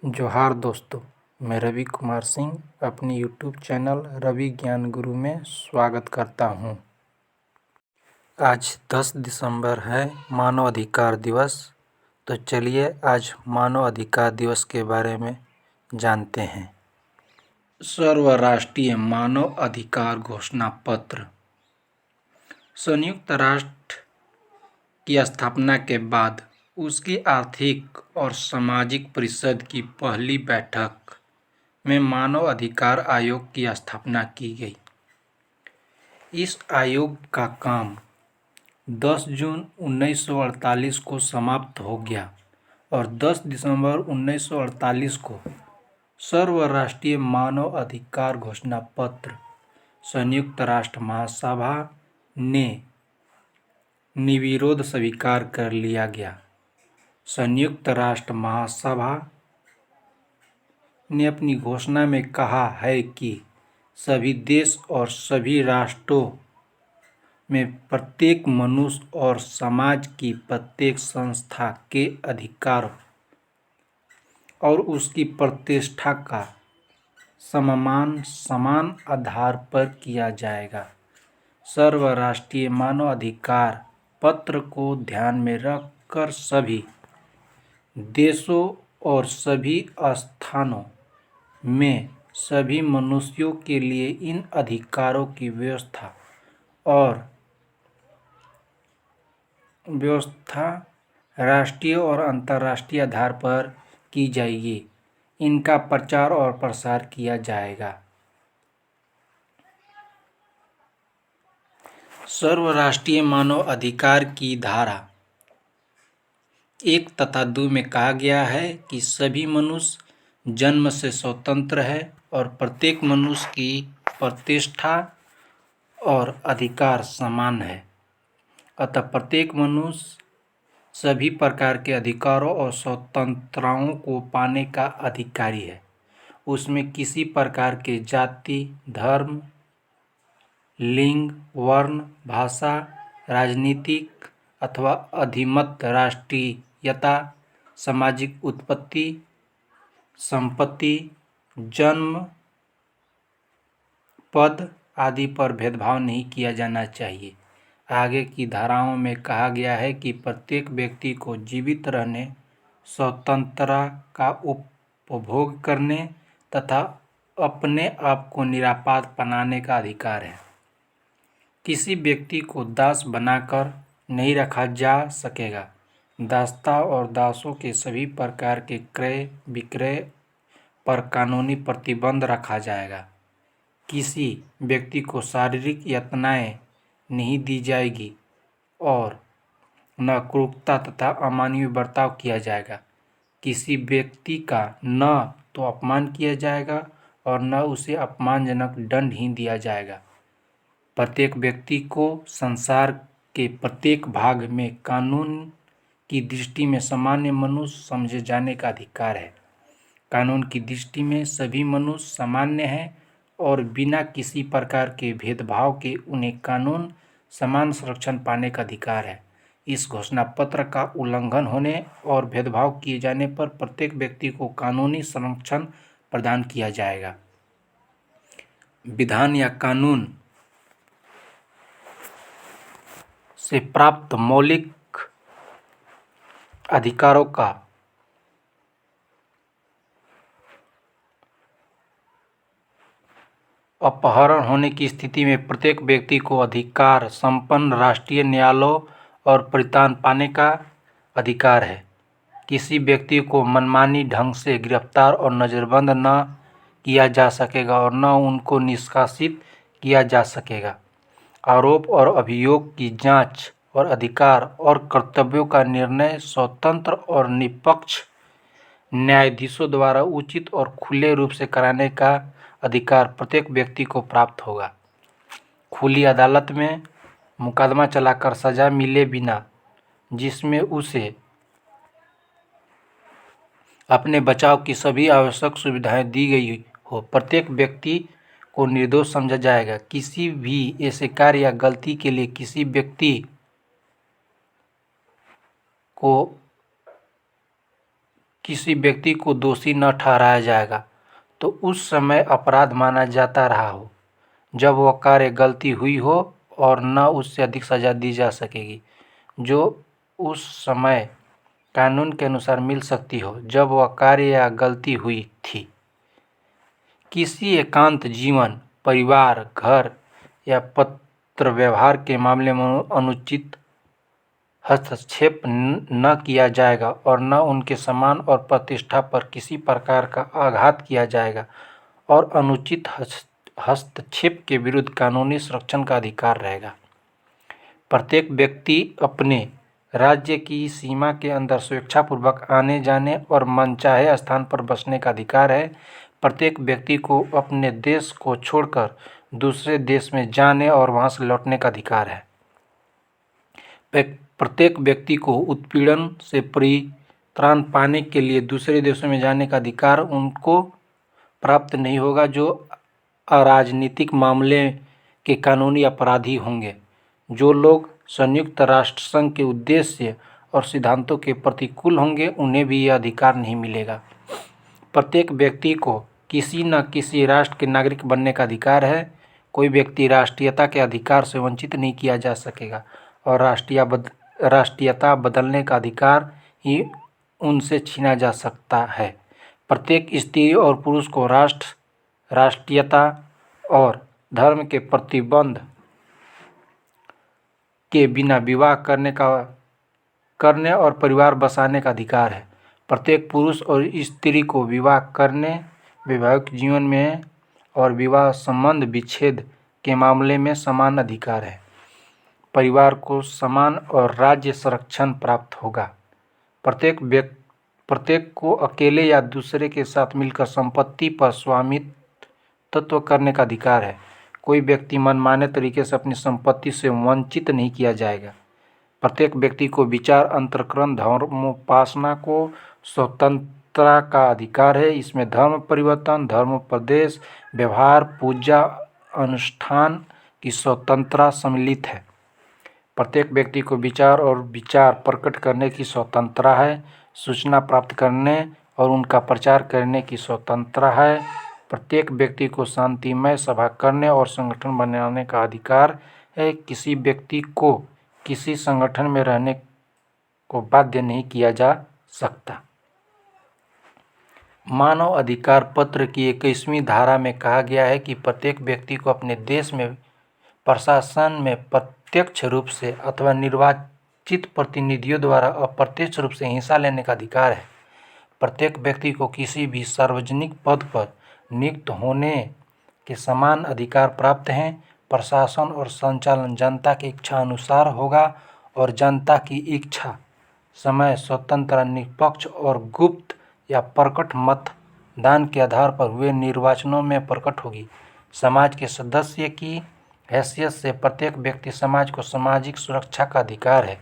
जोहार दोस्तों, मैं रवि कुमार सिंह अपनी यूट्यूब चैनल रवि ज्ञान गुरु में स्वागत करता हूं। आज 10 दिसंबर है मानव अधिकार दिवस। तो चलिए आज मानव अधिकार दिवस के बारे में जानते हैं। सर्वराष्ट्रीय मानव अधिकार घोषणा पत्र। संयुक्त राष्ट्र की स्थापना के बाद उसकी आर्थिक और सामाजिक परिषद की पहली बैठक में मानव अधिकार आयोग की स्थापना की गई। इस आयोग का काम 10 जून 1948 को समाप्त हो गया और 10 दिसंबर 1948 को सर्वराष्ट्रीय मानव अधिकार घोषणा पत्र संयुक्त राष्ट्र महासभा ने निर्विरोध स्वीकार कर लिया गया। संयुक्त राष्ट्र महासभा ने अपनी घोषणा में कहा है कि सभी देश और सभी राष्ट्रों में प्रत्येक मनुष्य और समाज की प्रत्येक संस्था के अधिकार और उसकी प्रतिष्ठा का सम्मान समान आधार पर किया जाएगा। सर्वराष्ट्रीय मानव अधिकार पत्र को ध्यान में रखकर सभी देशों और सभी स्थानों में सभी मनुष्यों के लिए इन अधिकारों की व्यवस्था राष्ट्रीय और अंतर्राष्ट्रीय आधार पर की जाएगी। इनका प्रचार और प्रसार किया जाएगा। सर्वराष्ट्रीय मानव अधिकार की धारा 1 तथा 2 में कहा गया है कि सभी मनुष्य जन्म से स्वतंत्र है और प्रत्येक मनुष्य की प्रतिष्ठा और अधिकार समान है। अतः प्रत्येक मनुष्य सभी प्रकार के अधिकारों और स्वतंत्रताओं को पाने का अधिकारी है। उसमें किसी प्रकार के जाति, धर्म, लिंग, वर्ण, भाषा, राजनीतिक अथवा अधिमत, राष्ट्रीयता, सामाजिक उत्पत्ति, संपत्ति, जन्म, पद आदि पर भेदभाव नहीं किया जाना चाहिए। आगे की धाराओं में कहा गया है कि प्रत्येक व्यक्ति को जीवित रहने, स्वतंत्रता का उपभोग करने तथा अपने आप को निरापद बनाने का अधिकार है। किसी व्यक्ति को दास बनाकर नहीं रखा जा सकेगा। दासता और दासों के सभी प्रकार के क्रय विक्रय पर कानूनी प्रतिबंध रखा जाएगा। किसी व्यक्ति को शारीरिक यातनाएं नहीं दी जाएगी और न क्रूरता तथा अमानवीय बर्ताव किया जाएगा। किसी व्यक्ति का न तो अपमान किया जाएगा और न उसे अपमानजनक दंड ही दिया जाएगा। प्रत्येक व्यक्ति को संसार के प्रत्येक भाग में कानून की दृष्टि में सामान्य मनुष्य समझे जाने का अधिकार है। कानून की दृष्टि में सभी मनुष्य सामान्य हैं और बिना किसी प्रकार के भेदभाव के उन्हें कानून समान संरक्षण पाने का अधिकार है। इस घोषणा पत्र का उल्लंघन होने और भेदभाव किए जाने पर प्रत्येक व्यक्ति को कानूनी संरक्षण प्रदान किया जाएगा। विधान या कानून से प्राप्त मौलिक अधिकारों का अपहरण होने की स्थिति में प्रत्येक व्यक्ति को अधिकार संपन्न राष्ट्रीय न्यायालयों और परित्राण पाने का अधिकार है। किसी व्यक्ति को मनमानी ढंग से गिरफ्तार और नज़रबंद न किया जा सकेगा और न उनको निष्कासित किया जा सकेगा। आरोप और अभियोग की जांच और अधिकार और कर्तव्यों का निर्णय स्वतंत्र और निष्पक्ष न्यायाधीशों द्वारा उचित और खुले रूप से कराने का अधिकार प्रत्येक व्यक्ति को प्राप्त होगा। खुली अदालत में मुकदमा चलाकर सजा मिले बिना जिसमें उसे अपने बचाव की सभी आवश्यक सुविधाएं दी गई हो, प्रत्येक व्यक्ति को निर्दोष समझा जाएगा। किसी भी ऐसे कार्य या गलती के लिए किसी व्यक्ति को किसी व्यक्ति को दोषी न ठहराया जाएगा तो उस समय अपराध माना जाता रहा हो जब वह कार्य गलती हुई हो और न उससे अधिक सजा दी जा सकेगी जो उस समय कानून के अनुसार मिल सकती हो जब वह कार्य या गलती हुई थी। किसी एकांत जीवन, परिवार, घर या पत्र व्यवहार के मामले में अनुचित हस्तक्षेप न किया जाएगा और न उनके सम्मान और प्रतिष्ठा पर किसी प्रकार का आघात किया जाएगा और अनुचित हस्तक्षेप के विरुद्ध कानूनी संरक्षण का अधिकार रहेगा। प्रत्येक व्यक्ति अपने राज्य की सीमा के अंदर स्वेच्छापूर्वक आने जाने और मनचाहे स्थान पर बसने का अधिकार है। प्रत्येक व्यक्ति को अपने देश को छोड़कर दूसरे देश में जाने और वहां से लौटने का अधिकार है। प्रत्येक व्यक्ति को उत्पीड़न से परित्राण पाने के लिए दूसरे देशों में जाने का अधिकार उनको प्राप्त नहीं होगा जो अराजनीतिक मामले के कानूनी अपराधी होंगे। जो लोग संयुक्त राष्ट्र संघ के उद्देश्य और सिद्धांतों के प्रतिकूल होंगे उन्हें भी यह अधिकार नहीं मिलेगा। प्रत्येक व्यक्ति को किसी न किसी राष्ट्र के नागरिक बनने का अधिकार है। कोई व्यक्ति राष्ट्रीयता के अधिकार से वंचित नहीं किया जा सकेगा और राष्ट्रीयता बदलने का अधिकार ही उनसे छीना जा सकता है। प्रत्येक स्त्री और पुरुष को राष्ट्रीयता और धर्म के प्रतिबंध के बिना विवाह करने और परिवार बसाने का अधिकार है। प्रत्येक पुरुष और स्त्री को विवाह करने, वैवाहिक जीवन में और विवाह संबंध विच्छेद के मामले में समान अधिकार है। परिवार को समान और राज्य संरक्षण प्राप्त होगा। प्रत्येक को अकेले या दूसरे के साथ मिलकर संपत्ति पर स्वामित्व करने का अधिकार है। कोई व्यक्ति मनमाने तरीके से अपनी संपत्ति से वंचित नहीं किया जाएगा। प्रत्येक व्यक्ति को विचार, अंतःकरण, धर्मोपासना को स्वतंत्रता का अधिकार है। इसमें धर्म परिवर्तन, धर्मोपदेश, व्यवहार, पूजा, अनुष्ठान की स्वतंत्रता सम्मिलित है। प्रत्येक व्यक्ति को विचार और विचार प्रकट करने की स्वतंत्रता है। सूचना प्राप्त करने और उनका प्रचार करने की स्वतंत्रता है। प्रत्येक व्यक्ति को शांतिमय सभा करने और संगठन बनाने का अधिकार है। किसी व्यक्ति को किसी संगठन में रहने को बाध्य नहीं किया जा सकता। मानव अधिकार पत्र की 21वीं धारा में कहा गया है कि प्रत्येक व्यक्ति को अपने देश में प्रशासन में प्रत्यक्ष रूप से अथवा निर्वाचित प्रतिनिधियों द्वारा अप्रत्यक्ष रूप से हिस्सा लेने का अधिकार है। प्रत्येक व्यक्ति को किसी भी सार्वजनिक पद पर नियुक्त होने के समान अधिकार प्राप्त हैं। प्रशासन और संचालन जनता की इच्छा अनुसार होगा और जनता की इच्छा समय, स्वतंत्र, निष्पक्ष और गुप्त या प्रकट मतदान के आधार पर हुए निर्वाचनों में प्रकट होगी। समाज के सदस्य की हैसियत से प्रत्येक व्यक्ति समाज को सामाजिक सुरक्षा का अधिकार है।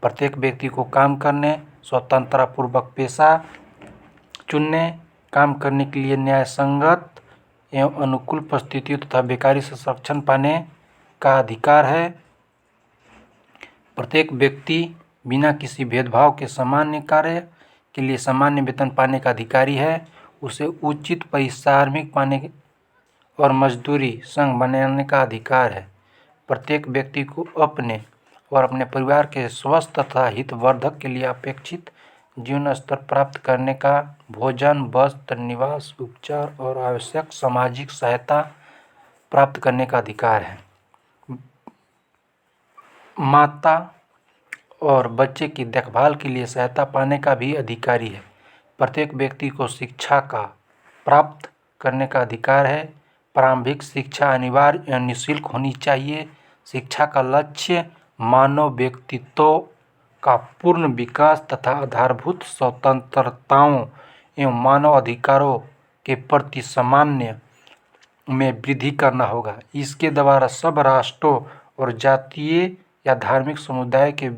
प्रत्येक व्यक्ति को काम करने, स्वतंत्रता पूर्वक पेशा चुनने, काम करने के लिए न्यायसंगत एवं अनुकूल परिस्थितियों तथा बेकारी से संरक्षण पाने का अधिकार है। प्रत्येक व्यक्ति बिना किसी भेदभाव के सामान्य कार्य के लिए सामान्य वेतन पाने का अधिकारी है। उसे उचित पारिश्रमिक पाने और मजदूरी संघ बनाने का अधिकार है। प्रत्येक व्यक्ति को अपने और अपने परिवार के स्वस्थ तथा हितवर्धक के लिए अपेक्षित जीवन स्तर प्राप्त करने का भोजन, वस्त्र, निवास, उपचार और आवश्यक सामाजिक सहायता प्राप्त करने का अधिकार है। माता और बच्चे की देखभाल के लिए सहायता पाने का भी अधिकारी है। प्रत्येक व्यक्ति को शिक्षा का प्राप्त करने का अधिकार है। प्रारंभिक शिक्षा अनिवार्य एवं निःशुल्क होनी चाहिए। शिक्षा का लक्ष्य मानव व्यक्तित्व का पूर्ण विकास तथा आधारभूत स्वतंत्रताओं एवं मानव अधिकारों के प्रति सामान्य में वृद्धि करना होगा। इसके द्वारा सब राष्ट्रों और जातीय या धार्मिक समुदाय के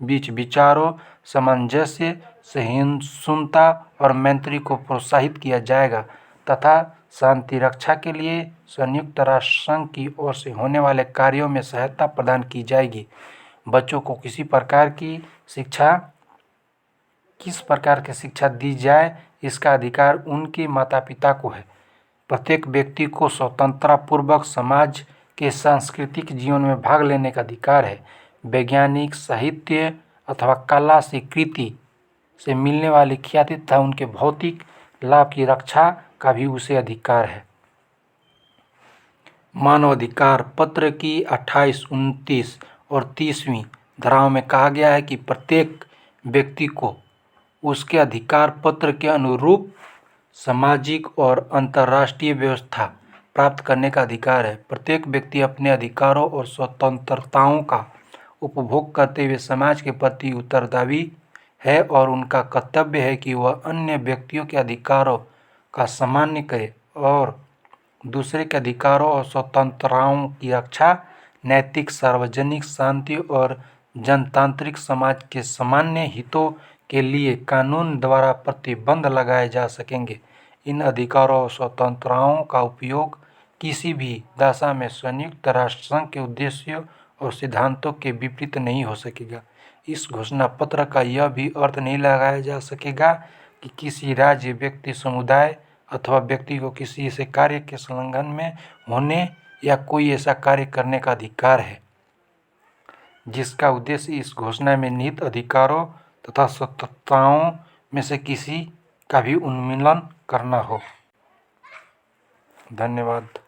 बीच विचारों, सामंजस्य, सहिष्णुता और मैत्री को प्रोत्साहित किया जाएगा तथा शांति रक्षा के लिए संयुक्त राष्ट्र संघ की ओर से होने वाले कार्यों में सहायता प्रदान की जाएगी। बच्चों को किसी प्रकार की शिक्षा किस प्रकार की शिक्षा दी जाए इसका अधिकार उनके माता पिता को है। प्रत्येक व्यक्ति को स्वतंत्रतापूर्वक समाज के सांस्कृतिक जीवन में भाग लेने का अधिकार है। वैज्ञानिक, साहित्य अथवा कला से कृति से मिलने वाली ख्याति तथा उनके भौतिक लाभ की रक्षा का भी उसे अधिकार है। मानवाधिकार पत्र की 28, 29 और 30वीं धाराओं में कहा गया है कि प्रत्येक व्यक्ति को उसके अधिकार पत्र के अनुरूप सामाजिक और अंतर्राष्ट्रीय व्यवस्था प्राप्त करने का अधिकार है। प्रत्येक व्यक्ति अपने अधिकारों और स्वतंत्रताओं का उपभोग करते हुए समाज के प्रति उत्तरदायी है और उनका कर्तव्य है कि वह अन्य व्यक्तियों के अधिकारों का सम्मान करे और दूसरे के अधिकारों और स्वतंत्रताओं की रक्षा नैतिक, सार्वजनिक शांति और जनतांत्रिक समाज के सामान्य हितों के लिए कानून द्वारा प्रतिबंध लगाए जा सकेंगे। इन अधिकारों और स्वतंत्रताओं का उपयोग किसी भी दशा में संयुक्त राष्ट्र संघ के उद्देश्यों और सिद्धांतों के विपरीत नहीं हो सकेगा। इस घोषणा पत्र का यह भी अर्थ नहीं लगाया जा सकेगा कि किसी राज्य, व्यक्ति, समुदाय अथवा व्यक्ति को किसी ऐसे कार्य के संलग्न में होने या कोई ऐसा कार्य करने का अधिकार है जिसका उद्देश्य इस घोषणा में निहित अधिकारों तथा स्वतंत्रताओं में से किसी का भी उन्मूलन करना हो। धन्यवाद।